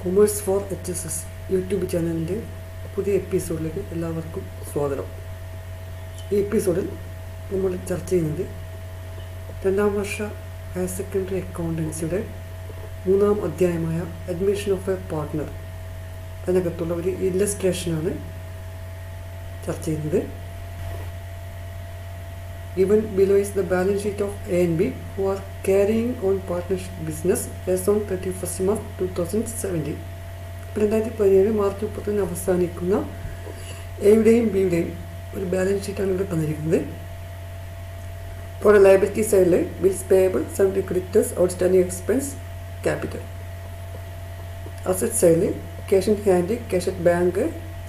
Commerce four HSS YouTube ചാനലിൻ്റെ പുതിയ എപ്പിസോഡിലേക്ക് എല്ലാവർക്കും സ്വാഗതം. ഈ എപ്പിസോഡിൽ നമ്മൾ ചർച്ച ചെയ്യുന്നത് രണ്ടാം വർഷ ഹയർ സെക്കൻഡറി അക്കൗണ്ടൻസിയുടെ 3-ാം അധ്യായമായ അഡ്മിഷൻ ഓഫ് എ പാർട്ട്ണർ അതിനകത്തുള്ള ഒരു ഇല്ലസ്ട്രേഷനാണ് ചർച്ച ചെയ്യുന്നത്. Given below is the balance sheet of A and B who are carrying on partnership business as on 31st March 2017. 2017 March 31 അവസാനിക്കുന്ന എയുടെയും ബിയുടെയും ഒരു ബാലൻസ് ഷീറ്റാണ് ഇവിടെ തന്നിരിക്കുന്നത്. For the liability side, bills payable, sundry creditors, outstanding expense, capital. Asset side, cash in hand, cash at bank,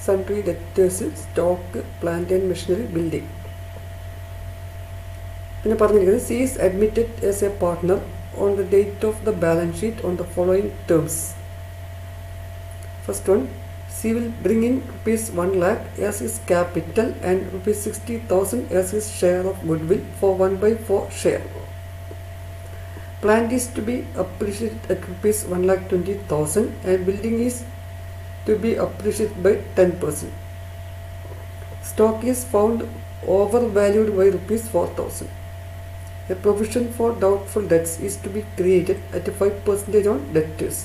sundry debtors, stock, plant and machinery, building. പിന്നെ പറഞ്ഞിരിക്കുന്നത് C is admitted as a partner on the date of the balance sheet on the following terms. First one, C will bring in rupees 1 lakh as his capital and rupees 60,000 as his share of goodwill for 1/4 share. Plant is to be appreciated at rupees 1,20,000 and building is to be appreciated by 10%. Stock is found overvalued by rupees 4,000. A provision for doubtful debts is to be created at 5% on debtors.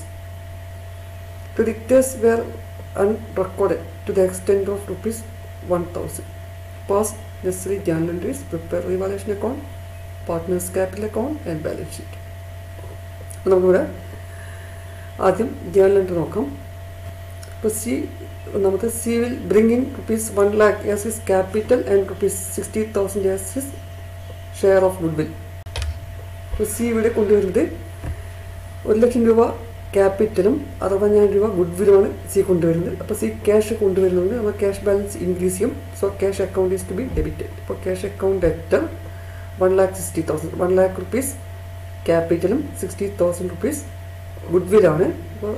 Creditors were unrecorded to the extent of rupees 1,000. Pass necessary journal entries, prepare revaluation account, partners capital account and balance sheet. നമുക്കിവിടെ ആദ്യം journal entry നോക്കാം. ഇപ്പോൾ നമുക്ക് C will bring in rupees 1 lakh as his capital and rupees 60,000 as his share of goodwill. ഇപ്പോൾ C ഇവിടെ കൊണ്ടുവരുന്നത് 1,00,000 രൂപ ക്യാപിറ്റലും 60,000 രൂപ ഗുഡ്വിലുമാണ് C കൊണ്ടുവരുന്നത്. അപ്പോൾ C ക്യാഷ് കൊണ്ടുവരുന്നത് നമ്മൾ ക്യാഷ് ബാലൻസ് ഇൻക്രീസ് ചെയ്യും. So cash account is to be debited. ഇപ്പോൾ cash account debtor 1,60,000, 1 lakh rupees ക്യാപിറ്റലും 60,000 rupees ഗുഡ്വിലാണ്. അപ്പോൾ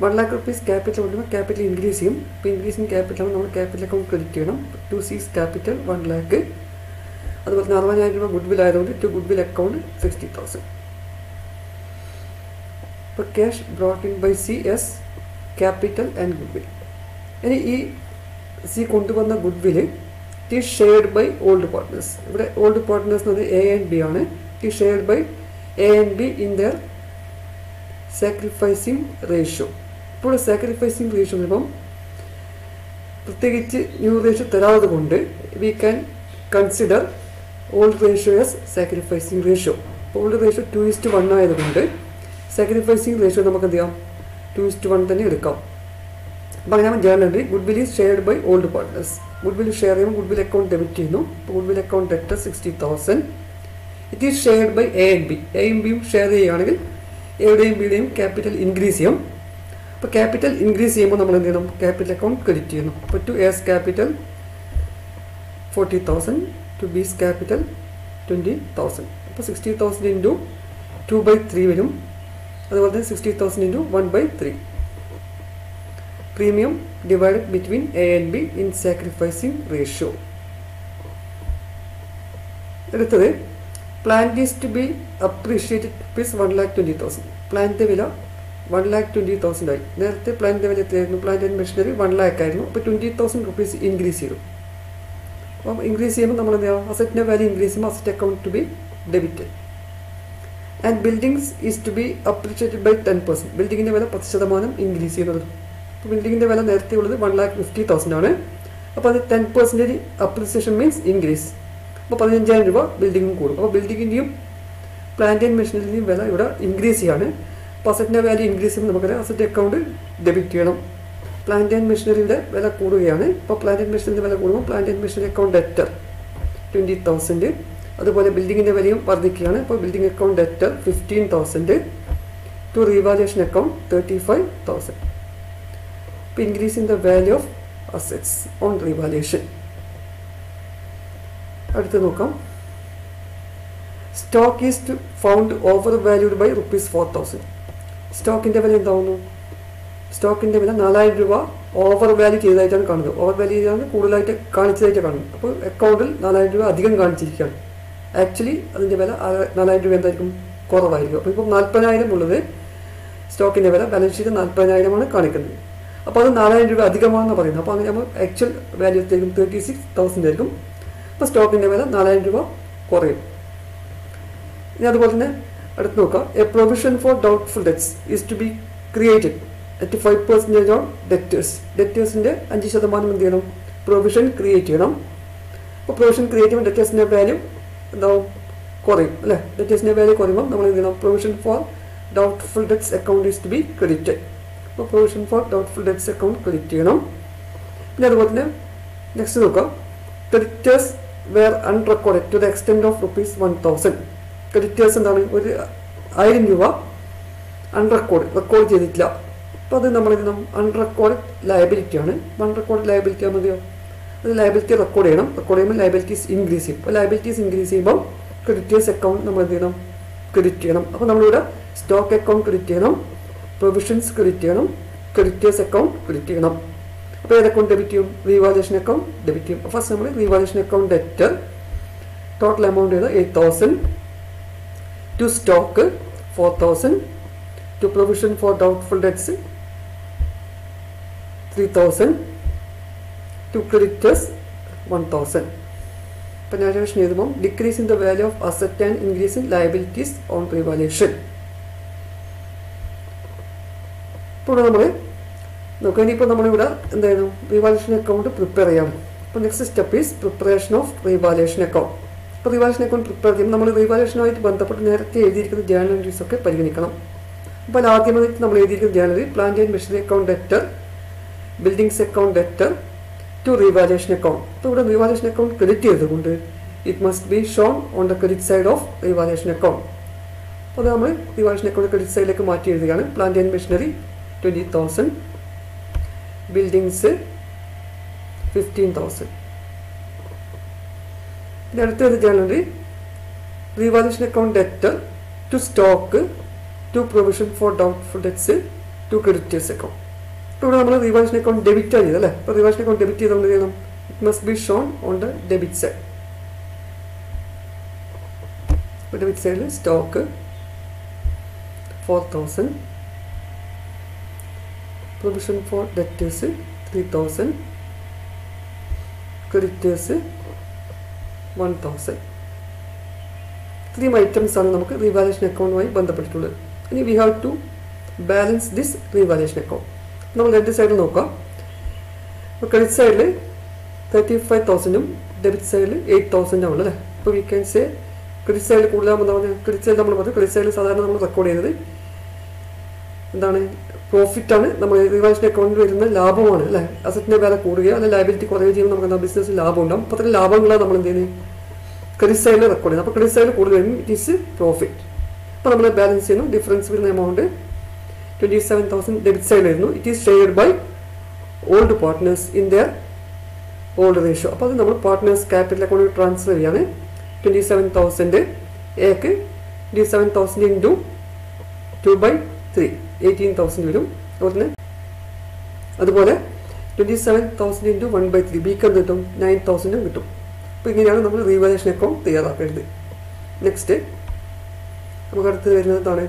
1 lakh rupees ക്യാപിറ്റൽ കൊണ്ടുവരുമ്പോൾ ക്യാപിറ്റൽ ഇൻക്രീസ് ചെയ്യും. ഇപ്പോൾ ഇൻക്രീസ് ഇൻ ക്യാപിറ്റലാണ് നമ്മൾ ക്യാപിറ്റൽ അക്കൗണ്ട് ക്രെഡിറ്റ് ചെയ്യണം. ടു C's ക്യാപിറ്റൽ 1 lakh, അതുപോലെ 60,000 രൂപ ഗുഡ്വിൽ ആയതുകൊണ്ട് ടു ഗുഡ്വിൽ അക്കൗണ്ട് 60,000. ഇപ്പോൾ cash brought in by C എസ് ക്യാപിറ്റൽ ആൻഡ് ഗുഡ്വിൽ. ഇനി ഈ C കൊണ്ടുവന്ന goodwill it is shared by old partners. ഇവിടെ ഓൾഡ് പാർട്ട്നേഴ്സ് എന്ന് പറഞ്ഞാൽ A ആൻഡ് B ആണ്. It is shared by A and B in their sacrificing ratio. ഇപ്പോൾ sacrificing ratio ഇപ്പം പ്രത്യേകിച്ച് ന്യൂ റേഷ്യോ തരാതെ കൊണ്ട് we can consider old ratio as sacrificing ratio. Old ratio 2:1 ആയതുകൊണ്ട് സാക്രിഫൈസിങ് റേഷ്യോ നമുക്ക് എന്ത് ചെയ്യാം 2:1 തന്നെ എടുക്കാം. അപ്പോൾ അങ്ങനെ journal entry goodwill is shared by old partners. Goodwill share ചെയ്യുമ്പോൾ ഗുഡ്വിൽ അക്കൗണ്ട് ഡെബിറ്റ് ചെയ്യുന്നു. Goodwill account debtor 60,000. It is shared by A and B. എയും ബിയും ഷെയർ ചെയ്യുകയാണെങ്കിൽ എയുടെയും ബിയുടെയും ക്യാപിറ്റൽ ഇൻക്രീസ് ചെയ്യും. അപ്പോൾ ക്യാപിറ്റൽ ഇൻക്രീസ് ചെയ്യുമ്പോൾ നമ്മൾ എന്ത് ചെയ്യണം ക്യാപിറ്റൽ അക്കൗണ്ട് ക്രെഡിറ്റ് ചെയ്യുന്നു. അപ്പോൾ to A's capital 40,000, to B's capital 20,000. അപ്പോൾ 60,000 ഇൻറ്റു 2/3 വരും. അതുപോലെ തന്നെ 60,000 into 1/3. Premium divided between A and B in sacrificing ratio. അടുത്തത് plant is to be appreciated rupees 1,20,000. പ്ലാന്റിൻ്റെ വില 1,20,000 ആയി. നേരത്തെ പ്ലാന്റിൻ്റെ വില എത്രയായിരുന്നു? പ്ലാന്റ് ആൻഡ് മെഷീനറി 1 lakh ആയിരുന്നു. അപ്പോൾ 20,000 rupees ഇൻക്രീസ് ചെയ്തു. അപ്പം ഇൻക്രീസ് ചെയ്യുമ്പോൾ നമ്മൾ എന്ത് ചെയ്യുക അസറ്റിൻ്റെ വാല്യൂ ഇൻക്രീസ് ചെയ്യുമ്പോൾ asset account to be debited. And buildings is to be appreciated by 10%. ബിൽഡിങ്ങിൻ്റെ വില 10% ഇൻക്രീസ് ചെയ്യുന്നത്. അപ്പോൾ ബിൽഡിങ്ങിൻ്റെ വില നേരത്തെ ഉള്ളത് 1,50,000 ആണ്. അപ്പോൾ അത് 10% അപ്രീസിയേഷൻ മീൻസ് ഇൻക്രീസ്. അപ്പോൾ 15,000 രൂപ ബിൽഡിങ്ങും കൂടും. അപ്പോൾ ബിൽഡിങ്ങിൻ്റെയും പ്ലാന്റ് ആൻഡ് മെഷീനറിൻ്റെയും വില ഇവിടെ ഇൻക്രീസ് ചെയ്യാണ്. അപ്പോൾ അസറ്റിൻ്റെ വാല്യൂ ഇൻക്രീസ് ചെയ്യുമ്പോൾ നമുക്ക് അസറ്റ് അക്കൗണ്ട് ഡെബിറ്റ് ചെയ്യണം. പ്ലാന്റ് ആൻഡ് മെഷീനറിയുടെ വില കൂടുകയാണ്. ഇപ്പോൾ പ്ലാന്റ് ആൻഡ് മെഷീനറിൻ്റെ വില കൂടുമ്പോൾ plant and machinery account debtor 20,000. അതുപോലെ ബിൽഡിങ്ങിൻ്റെ വിലയും വർദ്ധിക്കുകയാണ്. അപ്പോൾ building account debtor 15,000 to revaluation account 35,000. ഇപ്പോൾ increase in the value of assets on revaluation. അടുത്ത് നോക്കാം. Stock is found over valued by ₹4,000. സ്റ്റോക്കിൻ്റെ വില എന്താവുന്നു? സ്റ്റോക്കിൻ്റെ വില 4,000 രൂപ ഓവർ വാല്യൂ ചെയ്തതായിട്ടാണ് കാണുന്നത്. ഓവർ വാല്യൂ ചെയ്താണ് കൂടുതലായിട്ട് കാണിച്ചതായിട്ട് കാണുന്നത്. അപ്പോൾ അക്കൗണ്ടിൽ 4,000 രൂപ അധികം കാണിച്ചിരിക്കുകയാണ്. ആക്ച്വലി അതിൻ്റെ വില 4,000 രൂപ എന്തായിരിക്കും? കുറവായിരിക്കും. അപ്പോൾ ഇപ്പോൾ 40,000 ഉള്ളത് സ്റ്റോക്കിൻ്റെ വില ബാലൻസ് ഷീറ്റ് 40,000 കാണിക്കുന്നത്. അപ്പോൾ അത് 4,000 രൂപ അധികമാണെന്ന് പറയുന്നത്. അപ്പോൾ അങ്ങനെ നമ്മൾ ആക്ച്വൽ വാല്യൂ ആയിരിക്കും 36,000 ആയിരിക്കും. അപ്പോൾ സ്റ്റോക്കിൻ്റെ വില 4,000 രൂപ കുറയും. ഇനി അതുപോലെ തന്നെ അടുത്ത് നോക്കാം. A provision for doubtful debts is to be created at 5% on debtors. ഡെറ്റേഴ്സിൻ്റെ 5% എന്ത് ചെയ്യണം? പ്രൊവിഷൻ ക്രിയേറ്റ് ചെയ്യണം. അപ്പോൾ പ്രൊവിഷൻ ക്രിയേറ്റ് ചെയ്യുമ്പോൾ ഡെറ്റേഴ്സിൻ്റെ വാല്യൂ എന്താവും? കുറയും അല്ലേ? ഡെറ്റേഴ്സിൻ്റെ വാല്യൂ കുറയുമ്പോൾ നമ്മൾ എന്ത് ചെയ്യണം? Provision for doubtful debts account is to be credited. അപ്പോൾ provision for doubtful debts account credit ചെയ്യണം. പിന്നെ അതുപോലെ തന്നെ നെക്സ്റ്റ് നോക്കാം. Creditors were unrecorded to the extent of ₹1,000. Creditors എന്താണ്? 1,000 രൂപ റെക്കോർഡ് ചെയ്തിട്ടില്ല. അപ്പോൾ അത് നമ്മൾ അൺറെക്കോർഡ് ലയബിലിറ്റിയാണ്. അൺറെക്കോർഡ് ലയബിലിറ്റി ആണെന്നോ അത് ലയബിലിറ്റി റെക്കോർഡ് ചെയ്യണം. റെക്കോർഡ് ചെയ്യുമ്പോൾ ലയബിലിറ്റീസ് ഇൻക്രീസ് ചെയ്യും. അപ്പോൾ ലയബിലിറ്റീസ് ഇൻക്രീസ് ചെയ്യുമ്പോൾ ക്രെഡിറ്റേഴ്സ് അക്കൗണ്ട് നമ്മൾ എന്ത് ചെയ്യണം? ക്രെഡിറ്റ് ചെയ്യണം. അപ്പോൾ നമ്മളിവിടെ സ്റ്റോക്ക് അക്കൗണ്ട് ക്രെഡിറ്റ് ചെയ്യണം, പ്രൊവിഷൻസ് ക്രെഡിറ്റ് ചെയ്യണം, ക്രെഡിറ്റേഴ്സ് അക്കൗണ്ട് ക്രെഡിറ്റ് ചെയ്യണം. അപ്പോൾ ഏത് അക്കൗണ്ട് ഡെബിറ്റ് ചെയ്യും? റീവാലുവേഷൻ അക്കൗണ്ട് ഡെബിറ്റ് ചെയ്യും. ഫസ്റ്റ് നമ്മൾ revaluation account debtor total amount ചെയ്ത് 8,000, to stock 4,000, to provision for doubtful debts 3,000, to creditors 1,000. അപ്പോൾ നാരേഷൻ എഴുതുമ്പോൾ decrease in the value of asset and increase in liabilities on revaluation. ഇപ്പോൾ നമ്മൾ നോക്കാം. ഇനിയിപ്പോൾ നമ്മളിവിടെ എന്തായിരുന്നു? റീവാലുവേഷൻ അക്കൗണ്ട് പ്രിപ്പയർ ചെയ്യണം. അപ്പോൾ next step is preparation of revaluation account. ഇപ്പോൾ റിവാലുവേഷൻ അക്കൗണ്ട് പ്രിപ്പയർ ചെയ്യുമ്പോൾ നമ്മൾ റിവാലുവേഷനുമായിട്ട് ബന്ധപ്പെട്ട് നേരത്തെ എഴുതിയിരിക്കുന്ന ജേണൽ എൻട്രീസ് ഒക്കെ പരിഗണിക്കണം. അപ്പോൾ ആദ്യമായിട്ട് നമ്മൾ എഴുതിയിരിക്കുന്ന journal plant and machinery account debtor, buildings account debtor to revaluation account. അപ്പോൾ ഇവിടെ റിവാലുവേഷൻ അക്കൗണ്ട് ക്രെഡിറ്റ് ചെയ്തുകൊണ്ട് it must be shown on the credit side of revaluation account. അപ്പോൾ അത് നമ്മൾ റിവാലുവേഷൻ അക്കൗണ്ട് ക്രെഡിറ്റ് സൈഡിലേക്ക് മാറ്റി എഴുതുകയാണ്. Plant and machinery 20,000, buildings 15,000. പിന്നെ അടുത്ത journal revaluation account debtor to stock, to provision for doubtful debts, to creditors account. ഇപ്പോൾ ഇവിടെ നമ്മൾ റിവാലുവേഷൻ അക്കൗണ്ട് ഡെബിറ്റ് ചെയ്ത് അല്ലേ? അപ്പോൾ റിവാലുവേഷൻ അക്കൗണ്ട് ഡെബിറ്റ് ചെയ്തുകൊണ്ട് ചെയ്യണം? It must be shown on the debit side. ഇപ്പോൾ ഡെബിറ്റ് സൈഡിൽ stock 4,000, provision for debtors 3,000, creditors 1,000. ഇത്രയും ഐറ്റംസ് ആണ് നമുക്ക് റിവാലുവേഷൻ അക്കൗണ്ടുമായി ബന്ധപ്പെട്ടിട്ടുള്ളത്. ഇനി we have to balance this revaluation account. നമ്മൾ രണ്ട് സൈഡിൽ നോക്കാം. അപ്പോൾ ക്രെഡിറ്റ് സൈഡിൽ 35,000 ഡെബിറ്റ് സൈഡിൽ 8,000 ഉള്ളത് അല്ലേ? അപ്പോൾ വി ക്യാൻ സേ ക്രെഡിറ്റ് സൈഡിൽ കൂടുതലാകുമ്പോൾ എന്താ പറയുക? ക്രെഡിറ്റ് സൈഡിൽ നമ്മൾ പറഞ്ഞു ക്രെഡിറ്റ് സൈഡിൽ സാധാരണ നമ്മൾ റെക്കോർഡ് ചെയ്തത് എന്താണ്? പ്രോഫിറ്റാണ്. നമ്മൾ റിവാലുവേഷൻ അക്കൗണ്ടിൽ വരുന്ന ലാഭമാണ് അല്ലേ? അസറ്റിൻ്റെ വില കൂടുകയോ അല്ലെങ്കിൽ ലയബിലിറ്റി കുറയുകയോ ചെയ്യുമ്പോൾ നമുക്ക് എന്താ ബിസിനസ്സിൽ ലാഭം ഉണ്ടാകും. അപ്പോൾ അത്രയും ലാഭങ്ങളാണ് നമ്മൾ എന്ത് ചെയ്യുന്നത്? ക്രെഡിറ്റ് സൈഡിൽ റെക്കോർഡ് ചെയ്യുന്നത്. അപ്പോൾ ക്രെഡിറ്റ് സൈഡിൽ കൂടുതൽ വരുമ്പോൾ ഇറ്റ് ഈസ് പ്രോഫിറ്റ്. അപ്പോൾ നമ്മൾ ബാലൻസ് ചെയ്യുന്നു. ഡിഫറൻസ് വരുന്ന എമൗണ്ട് 27,000 ഡെബിറ്റ് സൈഡിൽ വരുന്നു. It is shared by old partners in their old ratio. അപ്പോൾ അത് നമ്മൾ പാർട്ട്നേഴ്സ് ക്യാപിറ്റൽ അക്കൗണ്ടിൽ ട്രാൻസ്ഫർ ചെയ്യാണ്. 27,000 എക്ക് 27,000 ഇൻറ്റു 2/3 18,000 വരും. അതുപോലെ 27,000 ഇൻറ്റു 1/3 ബിക്ക് എന്ത് കിട്ടും? 9,000 കിട്ടും. അപ്പോൾ ഇങ്ങനെയാണ് നമ്മൾ റിവാലുവേഷൻ അക്കൗണ്ട് തയ്യാറാക്കേണ്ടത്. നെക്സ്റ്റ് നമുക്ക് അടുത്ത് വരുന്നത് എന്താണ്?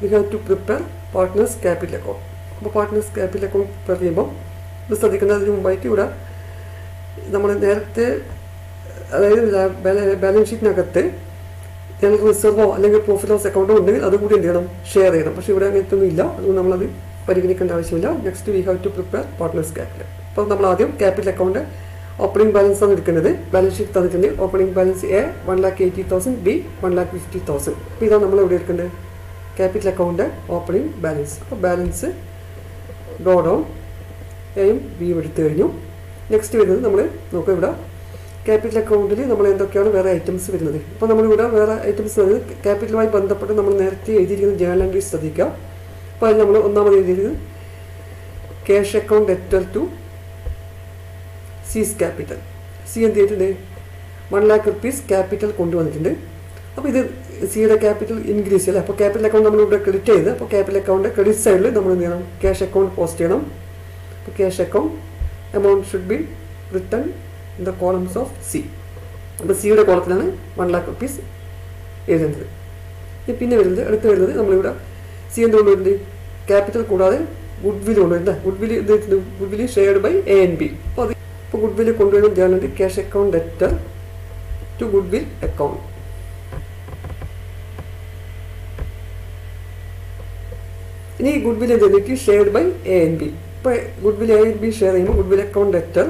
We have to prepare partners capital account. അപ്പോൾ പാർട്ട്നേഴ്സ് ക്യാപിറ്റൽ അക്കൗണ്ട് പ്രിപ്പയർ ചെയ്യുമ്പോൾ ഇത് ശ്രദ്ധിക്കുന്നതിന് മുമ്പായിട്ട് ഇവിടെ നമ്മൾ നേരത്തെ അതായത് ബാലൻസ് ഷീറ്റിനകത്ത് ഞങ്ങൾക്ക് റിസർവോ അല്ലെങ്കിൽ പ്രോഫിറ്റ് ലോസ് അക്കൗണ്ടോ ഉണ്ടെങ്കിൽ അതുകൂടി എന്ത് ചെയ്യണം? ഷെയർ ചെയ്യണം. പക്ഷേ ഇവിടെ അങ്ങനത്തെ ഒന്നും ഇല്ല. അതുകൊണ്ട് നമ്മളത് പരിഗണിക്കേണ്ട ആവശ്യമില്ല. Next we have to prepare partners capital. അപ്പോൾ നമ്മൾ ആദ്യം ക്യാപിറ്റൽ അക്കൗണ്ട് ഓപ്പണിംഗ് ബാലൻസ് ആണ് എടുക്കേണ്ടത്. ബാലൻസ് ഷീറ്റ് തന്നിട്ടുണ്ട്. Opening balance A 1,80,000, B 1,50,000. അപ്പോൾ ഇതാണ് നമ്മൾ ഇവിടെ എടുക്കേണ്ടത് ക്യാപിറ്റൽ അക്കൗണ്ട് ഓപ്പണിംഗ് ബാലൻസ്. അപ്പോൾ ബാലൻസ് ഡ്രോ ഡൗൺ എയും ബിയും എടുത്തു കഴിഞ്ഞു. നെക്സ്റ്റ് വരുന്നത് നമ്മൾ നോക്കുക ഇവിടെ ക്യാപിറ്റൽ അക്കൗണ്ടിൽ നമ്മൾ എന്തൊക്കെയാണ് വേറെ ഐറ്റംസ് വരുന്നത്. അപ്പോൾ നമ്മളിവിടെ വേറെ ഐറ്റംസ് വരുന്നത് ക്യാപിറ്റലുമായി ബന്ധപ്പെട്ട് നമ്മൾ നേരത്തെ എഴുതിയിരിക്കുന്ന ജേണൽ എൻട്രീസ് ശ്രദ്ധിക്കുക. അപ്പോൾ അതിൽ നമ്മൾ ഒന്നാമത് എഴുതിയിരിക്കുന്നത് cash account debtor to C's capital. C എന്ത് ചെയ്തിട്ടുണ്ട്, 1 lakh rupees ക്യാപിറ്റൽ കൊണ്ടുവന്നിട്ടുണ്ട്. അപ്പോൾ ഇത് സിയുടെ ക്യാപിറ്റൽ ഇൻക്രീസ് ചെയ്യല്ലേ. അപ്പോൾ ക്യാപിറ്റൽ അക്കൗണ്ട് നമ്മളിവിടെ ക്രെഡിറ്റ് ചെയ്ത്, അപ്പോൾ ക്യാപിറ്റൽ അക്കൗണ്ട് ക്രെഡിറ്റ് സൈഡിൽ നമ്മൾ എന്ത് ചെയ്യണം, ക്യാഷ് അക്കൗണ്ട് പോസ്റ്റ് ചെയ്യണം. അപ്പോൾ cash account amount should be written in the columns of C. അപ്പോൾ സിയുടെ കോളത്തിലാണ് 1 lakh rupees എഴുതുന്നത്. പിന്നെ വരുന്നത് അടുത്ത് വരുന്നത് നമ്മളിവിടെ സി എന്തുകൊണ്ട് വരുന്നത്, ക്യാപിറ്റൽ കൂടാതെ ഗുഡ് വിൽ കൊണ്ടുവരുന്നത്. Goodwill shared by A and B. അപ്പോൾ ഗുഡ് വിൽ കൊണ്ടുവരുന്ന journal cash account debtor to goodwill account. ഇനി ഗുഡ് വിൽ എന്തെങ്കിലും shared by A and B. ഇപ്പോൾ goodwill A and B share ചെയ്യുമ്പോൾ goodwill account debtor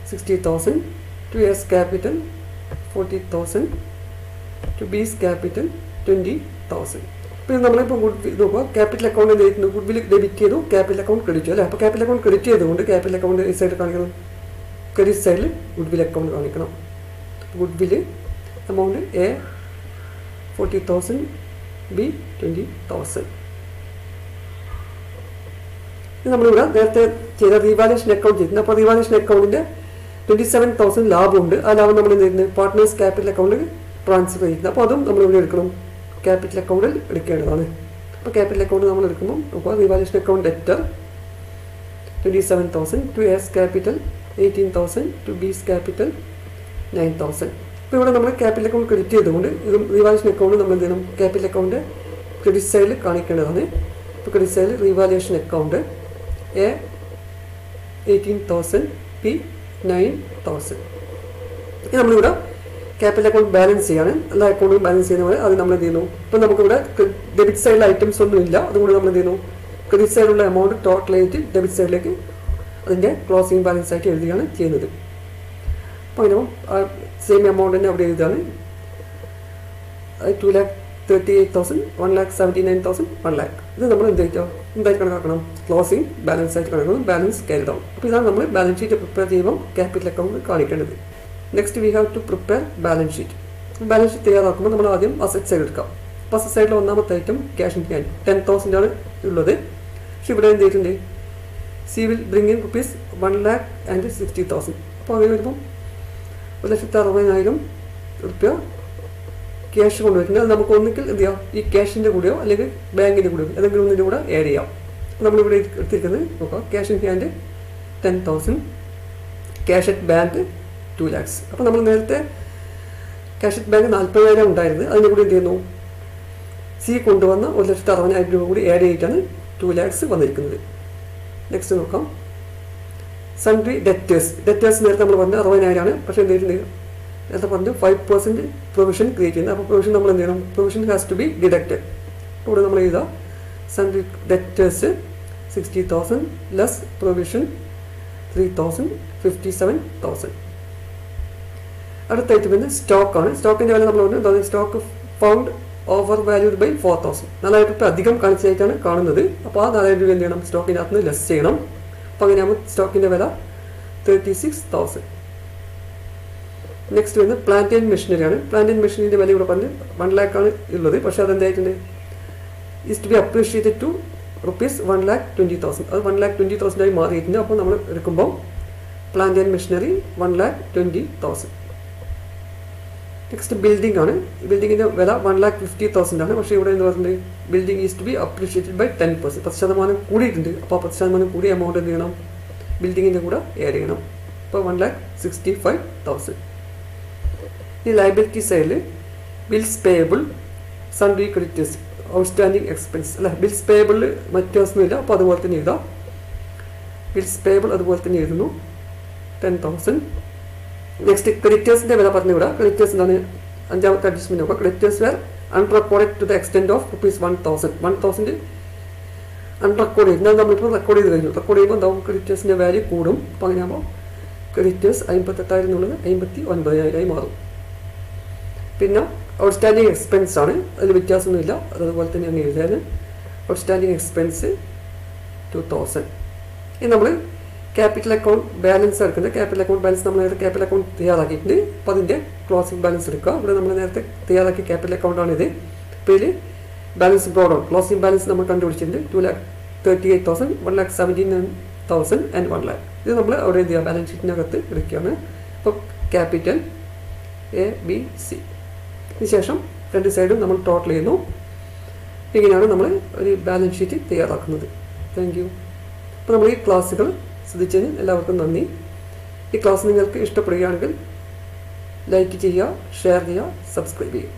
60,000 to A's capital 40,000 to B's capital 20,000. ഇപ്പോൾ നമ്മളിപ്പോൾ good will നോക്കുക, capital account എന്ത് ചെയ്യുന്നു, good will debit ചെയ്തു, ക്യാപിറ്റൽ അക്കൗണ്ട് ക്രെഡിറ്റ് ചെയ്തു അല്ലേ. അപ്പോൾ ക്യാപിറ്റൽ അക്കൗണ്ട് ക്രെഡിറ്റ് ചെയ്തുകൊണ്ട് ക്യാപിറ്റൽ അക്കൗണ്ട് ഈ സൈഡിൽ കാണിക്കണം, ക്രെഡിറ്റ് സൈഡിൽ ഗുഡ് വിൽ അക്കൗണ്ട് കാണിക്കണം. Good will amount A 40,000, B 20,000. ഇത് നമ്മളിവിടെ നേരത്തെ ചെയ്ത റീവാലുവേഷൻ അക്കൗണ്ട് ചെയ്തിട്ടുണ്ട്. അപ്പോൾ റീവാലുവേഷൻ അക്കൗണ്ടിൻ്റെ 27,000 ലാഭമുണ്ട്. ആ ലാഭം നമ്മൾ എന്ത് ചെയ്യുന്നത്, പാർട്ട്നേഴ്സ് ക്യാപിറ്റൽ അക്കൗണ്ടിൽ ട്രാൻസ്ഫർ ചെയ്യുന്നത്. അപ്പോൾ അതും നമ്മളിവിടെ എടുക്കണം, ക്യാപിറ്റൽ അക്കൗണ്ടിൽ എടുക്കേണ്ടതാണ്. അപ്പോൾ ക്യാപിറ്റൽ അക്കൗണ്ട് നമ്മൾ എടുക്കുമ്പോൾ അപ്പോൾ revaluation account debtor 27,000 to A's capital 18,000 to B's capital 9,000. അപ്പോൾ ഇവിടെ നമ്മൾ ക്യാപിറ്റൽ അക്കൗണ്ട് ക്രെഡിറ്റ് ചെയ്തുകൊണ്ട് ഇത് റീവാലുവേഷൻ അക്കൗണ്ട് നമ്മൾ എന്ത് ചെയ്യണം, ക്യാപിറ്റൽ അക്കൗണ്ട് ക്രെഡിറ്റ് സൈഡിൽ കാണിക്കേണ്ടതാണ്. ഇപ്പോൾ ക്രെഡിറ്റ് സൈഡിൽ റീവാലുവേഷൻ അക്കൗണ്ട് എ 18,000, ബി 9,000. ഇത് നമ്മളിവിടെ ക്യാപിറ്റൽ അക്കൗണ്ട് ബാലൻസ് ചെയ്യാണ്, എല്ലാ അക്കൗണ്ടും ബാലൻസ് ചെയ്യുന്ന പോലെ അത് നമ്മൾ എന്ത് ചെയ്യുന്നു. ഇപ്പോൾ നമുക്കിവിടെ ഡെബിറ്റ് സൈഡിലെ ഐറ്റംസ് ഒന്നും ഇല്ല, അതുകൊണ്ട് നമ്മൾ എന്ത് ചെയ്യുന്നു, ക്രെഡിറ്റ് സൈഡിലുള്ള എമൗണ്ട് ടോട്ടൽ ആയിട്ട് ഡെബിറ്റ് സൈഡിലേക്ക് അതിൻ്റെ ക്ലോസിംഗ് ബാലൻസ് ആയിട്ട് എഴുതുകയാണ് ചെയ്യുന്നത്. അപ്പോൾ അങ്ങനെ സെയിം എമൗണ്ട് തന്നെ അവിടെ എഴുതുകയാണ്. 2,38,000, 1,79,000, 1 lakh. ഇത് നമ്മൾ എന്തായിട്ട് കണക്കാക്കണം, ക്ലോസിംഗ് ബാലൻസ് ആയിട്ട് കണക്കണം, ബാലൻസ് ക്യാരി ഡൗൺ. അപ്പോൾ ഇതാണ് നമ്മൾ ബാലൻസ് ഷീറ്റ് പ്രിപ്പയർ ചെയ്യുമ്പോൾ ക്യാപിറ്റൽ അക്കൗണ്ട് കാണിക്കേണ്ടത്. Next we have to prepare balance sheet. Balance sheet തയ്യാറാക്കുമ്പോൾ നമ്മൾ ആദ്യം അസറ്റ് സൈഡ് എടുക്കാം. അപ്പോൾ അസറ്റ് സൈഡിൽ ഒന്നാമത്തെ ഐറ്റം ക്യാഷ് ഇൻ ഹാൻഡ് 10,000 ആണ് ഉള്ളത്. പക്ഷേ ഇവിടെ എന്ത് ചെയ്തിട്ടുണ്ട്, C will bring in rupees 1,60,000. അപ്പോൾ അങ്ങനെ വരുമ്പോൾ 1,60,000 രൂപ ക്യാഷ് കൊണ്ടുവരുന്നത്. അത് നമുക്ക് ഒന്നിക്കൽ എന്ത് ചെയ്യാം, ഈ ക്യാഷിൻ്റെ കൂടെയോ അല്ലെങ്കിൽ ബാങ്കിൻ്റെ കൂടെയോ ഏതെങ്കിലും ഒന്നിൻ്റെ കൂടെ ആഡ് ചെയ്യാം. നമ്മളിവിടെ എടുത്തിരിക്കുന്നത് നോക്കാം, cash in hand 10,000, cash at bank 2 lakhs. അപ്പോൾ നമ്മൾ നേരത്തെ ക്യാഷ് അറ്റ് ബാങ്ക് 40,000 ഉണ്ടായിരുന്നത്, അതിൻ്റെ കൂടി എന്ത് ചെയ്യുന്നു, സി കൊണ്ടുവന്ന 1,60,000 രൂപ കൂടി ആഡ് ചെയ്തിട്ടാണ് 2 lakhs വന്നിരിക്കുന്നത്. നെക്സ്റ്റ് നോക്കാം, സൺട്രി ഡെറ്റേഴ്സ്. നേരത്തെ നമ്മൾ പറഞ്ഞത് 60,000 ആണ്. പക്ഷേ എന്ത് ചെയ്തിട്ടുണ്ട്, നേരത്തെ പറഞ്ഞു 5% പ്രൊവിഷൻ ക്രിയേറ്റ് ചെയ്യുന്നത്. അപ്പോൾ പ്രൊവിഷൻ നമ്മൾ എന്ത് ചെയ്യണം, provision has to be deducted. ഇവിടെ നമ്മൾ എഴുതാം, സൺട്രി ഡെറ്റേഴ്സ് 60,000 ലെസ് പ്രൊവിഷൻ 3,000, 57,000. അടുത്തായിട്ട് പിന്നെ സ്റ്റോക്കാണ്. സ്റ്റോക്കിൻ്റെ വില നമ്മൾ പറഞ്ഞു, stock found over valued by 4,000. 4,000 രൂപ അധികം കാണിച്ചായിട്ടാണ് കാണുന്നത്. അപ്പോൾ ആ 4,000 രൂപ എന്ത് ചെയ്യണം, സ്റ്റോക്കിനകത്ത് നിന്ന് ലെസ് ചെയ്യണം. അപ്പോൾ അങ്ങനെയാകുമ്പോൾ സ്റ്റോക്കിൻ്റെ വില 36,000. നെക്സ്റ്റ് വരുന്നത് പ്ലാന്റ് ആൻഡ് മെഷീനറി ആണ്. പ്ലാന്റ് ആൻഡ് മെഷീനറിൻ്റെ വില ഇവിടെ പറഞ്ഞ് 1 lakh ആണ് ഉള്ളത്. പക്ഷേ അതെന്തായിട്ടുണ്ട്, is to be appreciated to rupees 1,20,000. അത് 1,20,000 ആയി മാറിയിട്ടുണ്ട്. അപ്പോൾ നമ്മൾ എടുക്കുമ്പോൾ plant and machinery 1,20,000. Next building ആണ്. ബിൽഡിങ്ങിൻ്റെ വില 1,50,000 ആണ്. പക്ഷേ ഇവിടെ എന്ന് പറഞ്ഞിട്ട് building is to be appreciated by 10%. 10% കൂടിയിട്ടുണ്ട്. അപ്പോൾ 10% കൂടിയ എമൗണ്ട് എന്ത് ചെയ്യണം, ബിൽഡിങ്ങിൻ്റെ കൂടെ ആഡ് ചെയ്യണം. അപ്പോൾ 1,65,000. ഈ ലയബിലിറ്റി സൈഡിൽ bills payable, sundry creditors, outstanding expense അല്ല. ബിൽസ് പേയബിളിൽ വ്യത്യാസമൊന്നുമില്ല. അപ്പോൾ അതുപോലെ തന്നെ എഴുതാം. ബിൽസ് പേയബിൾ അതുപോലെ തന്നെ എഴുതുന്നു, 10,000. നെക്സ്റ്റ് ക്രെഡിറ്റേഴ്സിൻ്റെ വില പറഞ്ഞു വിടാം. ക്രെഡിറ്റേഴ്സ് എന്താണ്, അഞ്ചാമത്തെ അഡ്ജസ്റ്റ്മെൻറ്റ് നോക്കാം. Creditors were unrecorded to the extent of rupees 1,000. 1,000 unrecord ചെയ്ത്, എന്നാൽ നമ്മളിപ്പോൾ റെക്കോർഡ് ചെയ്ത് കഴിഞ്ഞു. റെക്കോർഡ് ചെയ്യുമ്പോൾ എന്താവും, ക്രെഡിറ്റേഴ്സിൻ്റെ വാല്യൂ കൂടും. അപ്പോൾ അങ്ങനെയാകുമ്പോൾ ക്രെഡിറ്റേഴ്സ് 58,000 എന്നുള്ളത് 59,000 മാറും. പിന്നെ ഔട്ട്സ്റ്റാൻഡിങ് എക്സ്പെൻസ് ആണ്, അതിൽ വ്യത്യാസമൊന്നുമില്ല. അതുപോലെ തന്നെ അങ്ങ് എഴുതാൻ ഔട്ട്സ്റ്റാൻഡിങ് എക്സ്പെൻസ് 2,000. ഇനി നമ്മൾ ക്യാപിറ്റൽ അക്കൗണ്ട് ബാലൻസ് എടുക്കുന്നത്. ക്യാപിറ്റൽ അക്കൗണ്ട് ബാലൻസ് നമ്മൾ നേരത്തെ ക്യാപിറ്റൽ അക്കൗണ്ട് തയ്യാറാക്കിയിട്ടുണ്ട്. അപ്പോൾ അതിൻ്റെ ക്ലോസിംഗ് ബാലൻസ് എടുക്കുക. ഇവിടെ നമ്മൾ നേരത്തെ തയ്യാറാക്കിയ ക്യാപിറ്റൽ അക്കൗണ്ടാണിത്. അപ്പോൾ ഇതിൽ balance broad out closing balance നമ്മൾ കണ്ടുപിടിച്ചിട്ടുണ്ട്. 2,38,000, 1,17,000 and 1 lakh. ഇത് നമ്മൾ അവിടെ എന്ത് ചെയ്യുക, ബാലൻസ് ഷീറ്റിനകത്ത് എടുക്കുകയാണ്. അപ്പോൾ ക്യാപിറ്റൽ ABC. ഇതിനുശേഷം രണ്ട് സൈഡും നമ്മൾ ടോട്ടൽ ചെയ്യുന്നു. ഇങ്ങനെയാണ് നമ്മൾ ഒരു ബാലൻസ് ഷീറ്റ് തയ്യാറാക്കുന്നത്. Thank you. അപ്പോൾ നമ്മൾ ഈ ക്ലാസ്സുകൾ ശ്രദ്ധിച്ചതിന് എല്ലാവർക്കും നന്ദി. ഈ ക്ലാസ് നിങ്ങൾക്ക് ഇഷ്ടപ്പെടുകയാണെങ്കിൽ ലൈക്ക് ചെയ്യുക, ഷെയർ ചെയ്യുക, സബ്സ്ക്രൈബ് ചെയ്യുക.